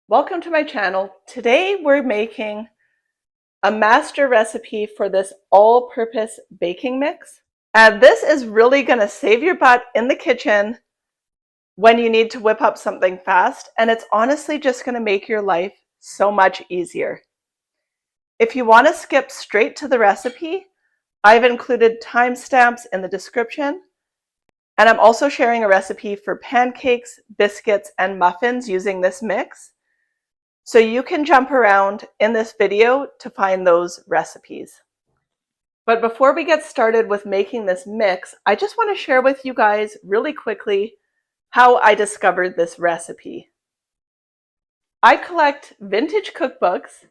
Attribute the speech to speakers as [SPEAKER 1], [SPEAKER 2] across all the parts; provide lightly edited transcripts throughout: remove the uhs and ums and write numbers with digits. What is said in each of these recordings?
[SPEAKER 1] Welcome to my channel. Today we're making a master recipe for this all-purpose baking mix. And this is really going to save your butt in the kitchen when you need to whip up something fast. And it's honestly just going to make your life so much easier. If you want to skip straight to the recipe, I've included timestamps in the description. And I'm also sharing a recipe for pancakes, biscuits, and muffins using this mix. So you can jump around in this video to find those recipes. But before we get started with making this mix, I just want to share with you guys really quickly how I discovered this recipe. I collect vintage cookbooks,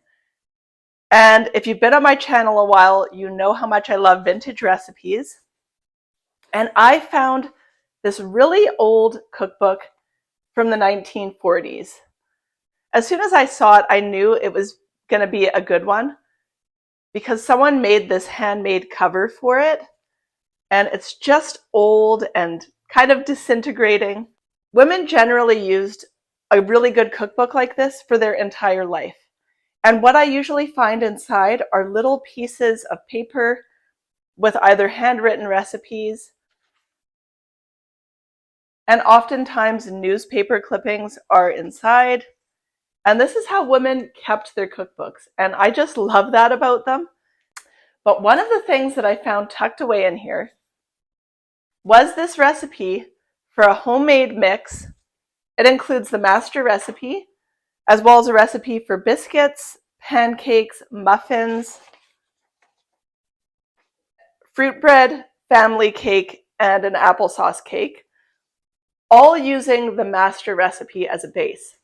[SPEAKER 1] and if you've been on my channel a while, you know how much I love vintage recipes. And I found this really old cookbook from the 1940s. As soon as I saw it, I knew it was going to be a good one because someone made this handmade cover for it, and it's just old and kind of disintegrating. Women generally used a really good cookbook like this for their entire life. And what I usually find inside are little pieces of paper with either handwritten recipes, and oftentimes newspaper clippings are inside. And this is how women kept their cookbooks. And I just love that about them. But one of the things that I found tucked away in here was this recipe for a homemade mix. It includes the master recipe, as well as a recipe for biscuits, pancakes, muffins, fruit bread, family cake, and an applesauce cake, all using the master recipe as a base.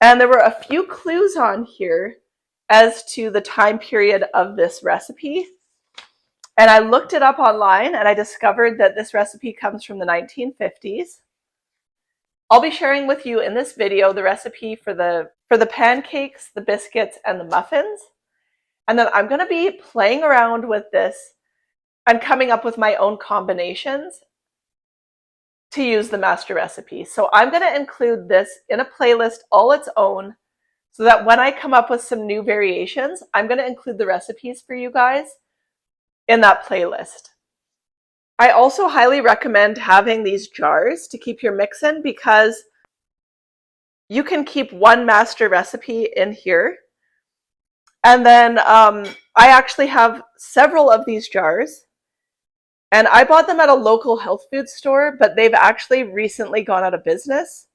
[SPEAKER 1] And there were a few clues on here as to the time period of this recipe. And I looked it up online and I discovered that this recipe comes from the 1950s. I'll be sharing with you in this video the recipe for the pancakes, the biscuits, and the muffins. And then I'm going to be playing around with this and coming up with my own combinations to use the master recipe. So I'm going to include this in a playlist all its own so that when I come up with some new variations, I'm going to include the recipes for you guys in that playlist. I also highly recommend having these jars to keep your mix in because you can keep one master recipe in here. And then I actually have several of these jars. And I bought them at a local health food store, but they've actually recently gone out of business.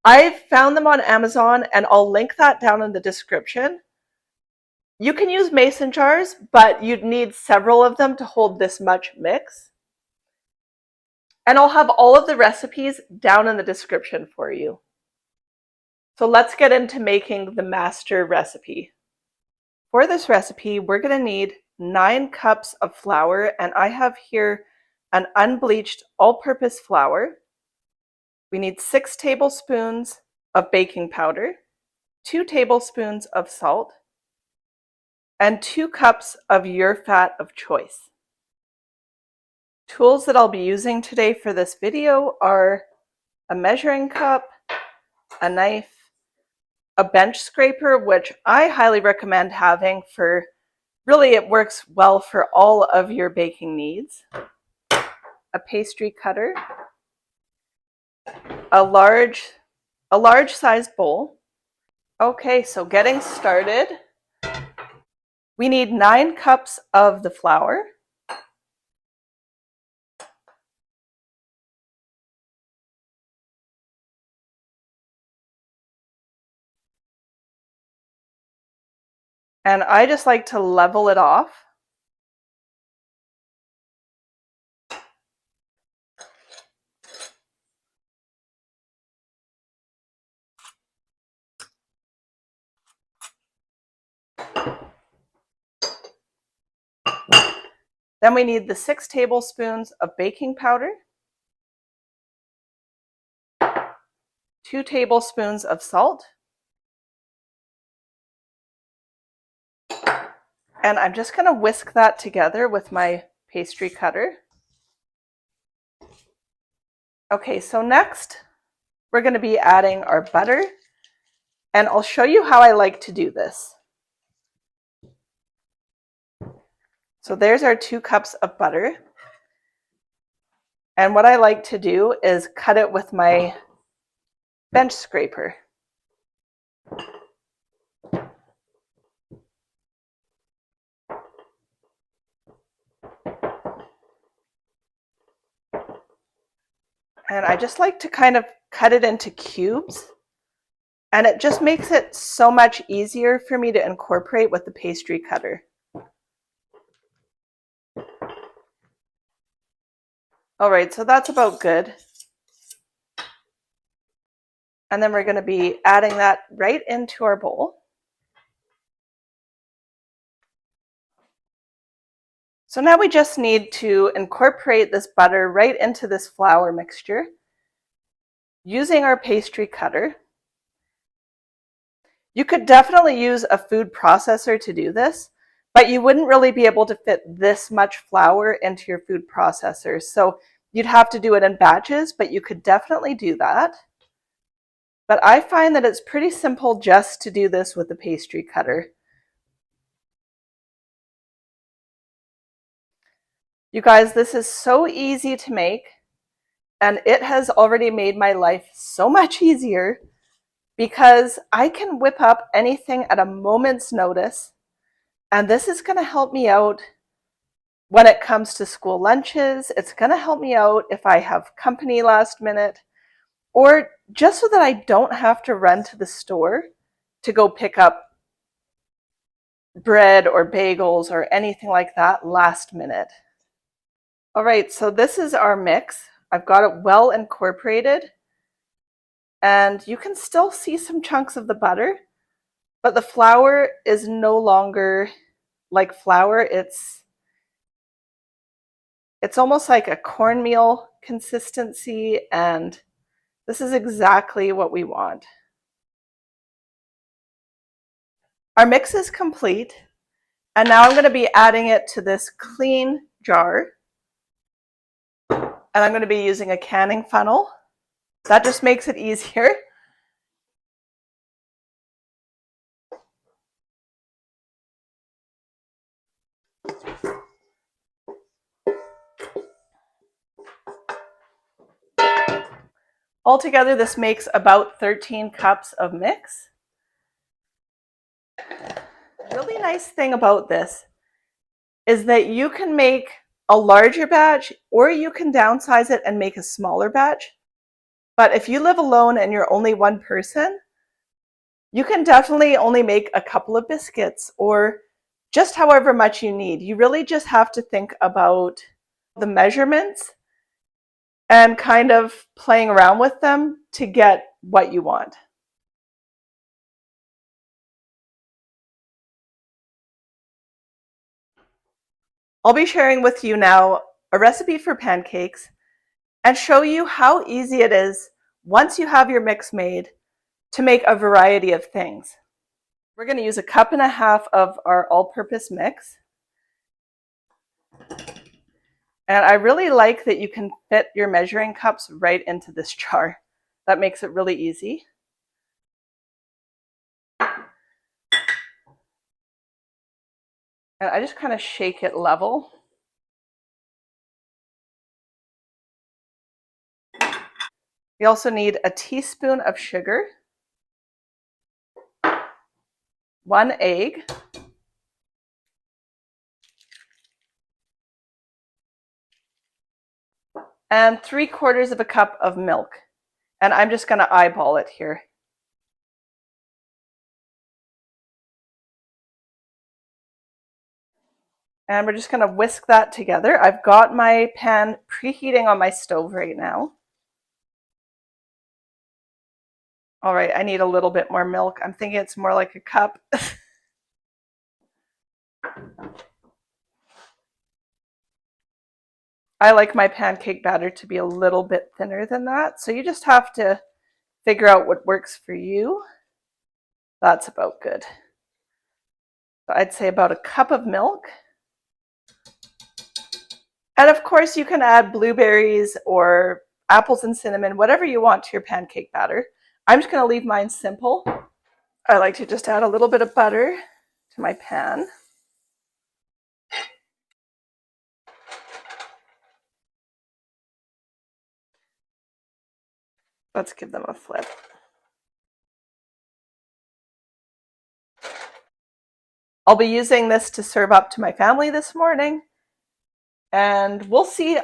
[SPEAKER 1] I found them on Amazon, and I'll link that down in the description. You can use mason jars, but you'd need several of them to hold this much mix. And I'll have all of the recipes down in the description for you. So let's get into making the master recipe. For this recipe, we're going to need 9 cups of flour, and I have here an unbleached all-purpose flour. We need 6 tablespoons of baking powder, 2 tablespoons of salt, and 2 cups of your fat of choice. Tools that I'll be using today for this video are a measuring cup, a knife, a bench scraper, which I highly recommend having for really, it works well for all of your baking needs. A pastry cutter, a large sized bowl. Okay, so getting started, we need 9 cups of the flour. And I just like to level it off. Then we need the 6 tablespoons of baking powder, 2 tablespoons of salt, and I'm just going to whisk that together with my pastry cutter. Okay, so next we're going to be adding our butter, And I'll show you how I like to do this. So there's our 2 cups of butter. And what I like to do is cut it with my bench scraper. And I just like to kind of cut it into cubes. And it just makes it so much easier for me to incorporate with the pastry cutter. All right, so that's about good. And then we're going to be adding that right into our bowl. So now we just need to incorporate this butter right into this flour mixture using our pastry cutter. You could definitely use a food processor to do this, but you wouldn't really be able to fit this much flour into your food processor. So you'd have to do it in batches, but you could definitely do that. But I find that it's pretty simple just to do this with the pastry cutter. You guys, this is so easy to make, and it has already made my life so much easier because I can whip up anything at a moment's notice, and this is going to help me out when it comes to school lunches. It's going to help me out if I have company last minute, or just so that I don't have to run to the store to go pick up bread or bagels or anything like that last minute. All right, so this is our mix. I've got it well incorporated, and you can still see some chunks of the butter, but the flour is no longer like flour. It's almost like a cornmeal consistency, and this is exactly what we want. Our mix is complete, and now I'm going to be adding it to this clean jar, and I'm going to be using a canning funnel. That just makes it easier. Altogether, this makes about 13 cups of mix. The really nice thing about this is that you can make a larger batch, or you can downsize it and make a smaller batch. But if you live alone and you're only one person, you can definitely only make a couple of biscuits, or just however much you need. You really just have to think about the measurements and kind of playing around with them to get what you want. I'll be sharing with you now a recipe for pancakes and show you how easy it is, once you have your mix made, to make a variety of things. We're going to use 1.5 cups of our all-purpose mix. And I really like that you can fit your measuring cups right into this jar. That makes it really easy. And I just kind of shake it level. We also need a teaspoon of sugar, 1 egg, and 3/4 cup of milk. And I'm just going to eyeball it here. And we're just going to whisk that together. I've got my pan preheating on my stove right now. All right, I need a little bit more milk. I'm thinking it's more like 1 cup. I like my pancake batter to be a little bit thinner than that. So you just have to figure out what works for you. That's about good. So I'd say about 1 cup of milk. And of course you can add blueberries or apples and cinnamon, whatever you want to your pancake batter. I'm just going to leave mine simple. I like to just add a little bit of butter to my pan. Let's give them a flip. I'll be using this to serve up to my family this morning, and we'll see.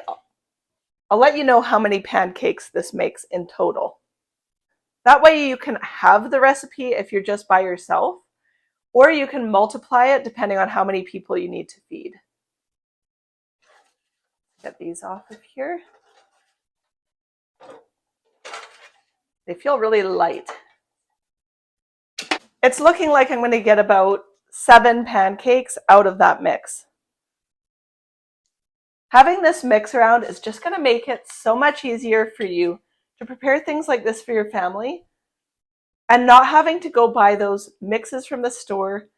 [SPEAKER 1] I'll let you know how many pancakes this makes in total. That way you can have the recipe if you're just by yourself, or you can multiply it depending on how many people you need to feed. Get these off of here. They feel really light. It's looking like I'm going to get about 7 pancakes out of that mix. Having this mix around is just going to make it so much easier for you to prepare things like this for your family and not having to go buy those mixes from the store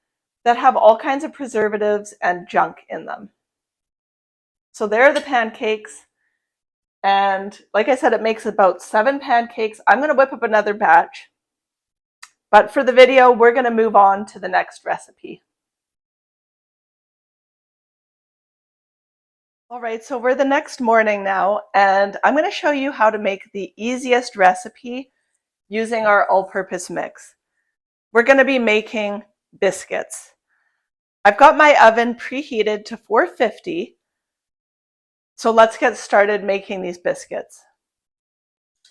[SPEAKER 1] that have all kinds of preservatives and junk in them. So there are the pancakes. And like I said, it makes about 7 pancakes. I'm going to whip up another batch. But for the video, we're going to move on to the next recipe. All right, so we're the next morning now, and I'm going to show you how to make the easiest recipe using our all-purpose mix. We're going to be making biscuits. I've got my oven preheated to 450, so let's get started making these biscuits.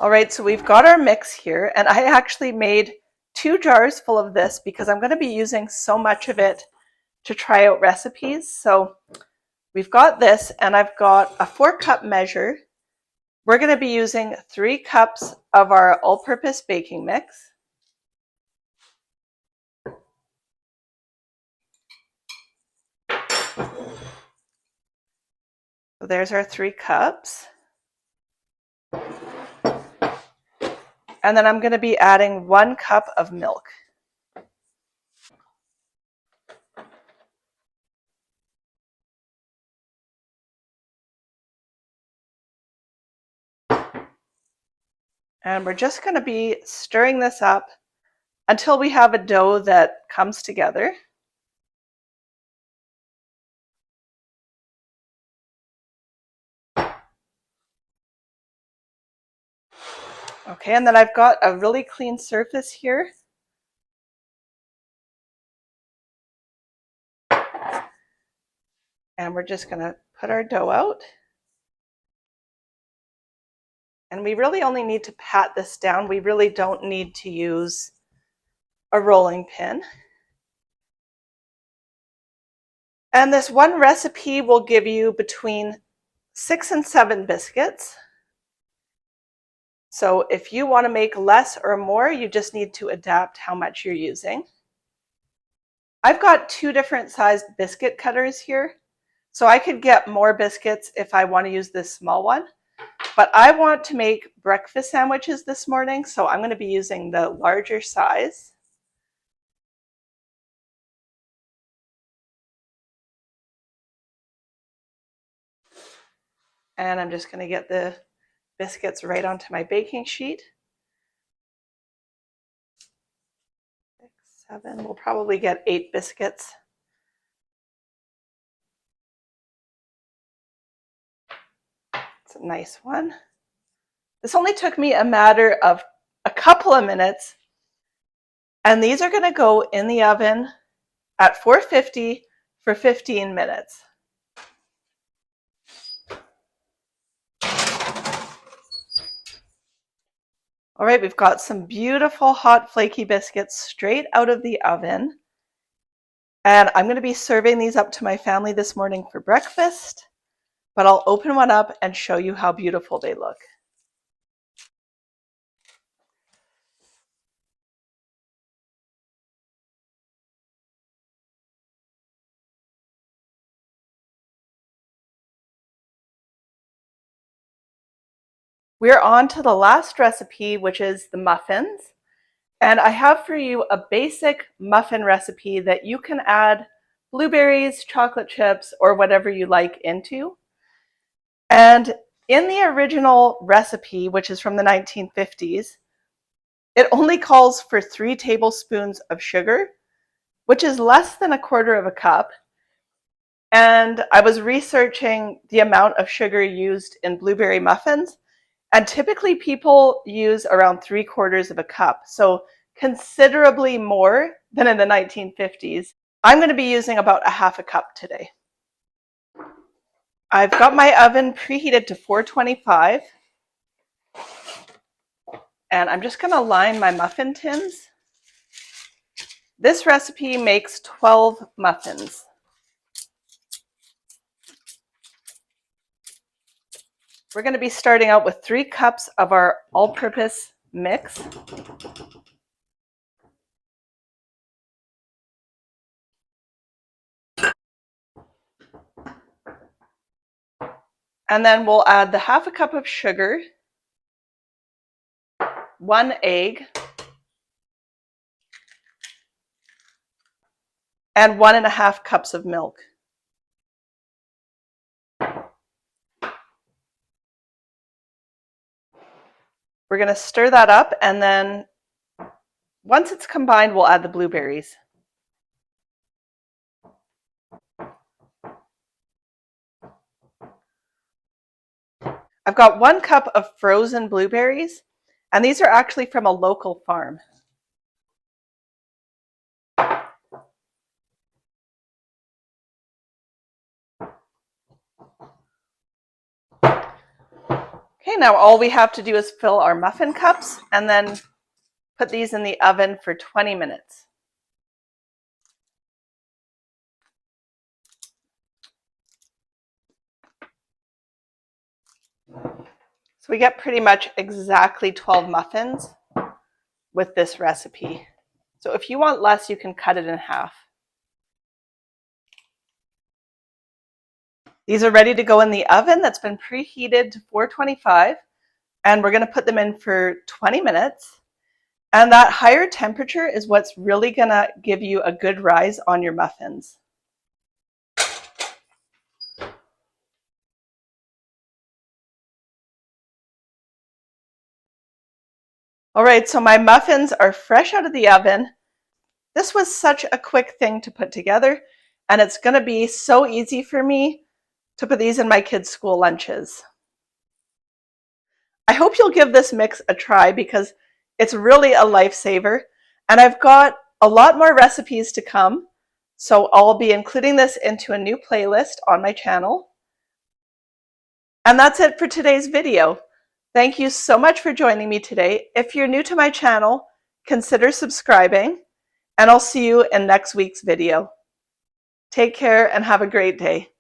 [SPEAKER 1] All right, so we've got our mix here, and I actually made 2 jars full of this because I'm going to be using so much of it to try out recipes. So we've got this, and I've got a 4-cup measure. We're going to be using 3 cups of our all-purpose baking mix. So there's our 3 cups. And then I'm going to be adding 1 cup of milk. And we're just going to be stirring this up until we have a dough that comes together. Okay, and then I've got a really clean surface here. And we're just going to put our dough out. And we really only need to pat this down. We really don't need to use a rolling pin. And this one recipe will give you between 6 and 7 biscuits. So if you want to make less or more, you just need to adapt how much you're using. I've got 2 different sized biscuit cutters here. So I could get more biscuits if I want to use this small one. But I want to make breakfast sandwiches this morning, so I'm going to be using the larger size. And I'm just going to get the biscuits right onto my baking sheet. 6, 7, we'll probably get 8 biscuits. It's a nice one. This only took me a matter of a couple of minutes, and these are going to go in the oven at 450 for 15 minutes. All right, we've got some beautiful hot flaky biscuits straight out of the oven. And I'm going to be serving these up to my family this morning for breakfast, but I'll open one up and show you how beautiful they look. We're on to the last recipe, which is the muffins. And I have for you a basic muffin recipe that you can add blueberries, chocolate chips, or whatever you like into. And in the original recipe, which is from the 1950s, It only calls for 3 tablespoons of sugar, which is less than 1/4 cup. And I was researching the amount of sugar used in blueberry muffins, and typically people use around 3/4 cup, so considerably more than in the 1950s. I'm going to be using about 1/2 cup today. I've got my oven preheated to 425, and I'm just going to line my muffin tins. This recipe makes 12 muffins. We're going to be starting out with 3 cups of our all-purpose mix. And then we'll add the 1/2 cup of sugar, 1 egg, and 1½ cups of milk. We're going to stir that up, and then once it's combined, we'll add the blueberries. I've got 1 cup of frozen blueberries, and these are actually from a local farm. Okay, now all we have to do is fill our muffin cups and then put these in the oven for 20 minutes. So we get pretty much exactly 12 muffins with this recipe. So if you want less, you can cut it in half. These are ready to go in the oven that's been preheated to 425, and we're going to put them in for 20 minutes. And that higher temperature is what's really going to give you a good rise on your muffins. All right, so my muffins are fresh out of the oven. This was such a quick thing to put together, and it's going to be so easy for me to put these in my kids' school lunches. I hope you'll give this mix a try because it's really a lifesaver, and I've got a lot more recipes to come, so I'll be including this into a new playlist on my channel. And that's it for today's video. Thank you so much for joining me today. If you're new to my channel, consider subscribing, and I'll see you in next week's video. Take care and have a great day.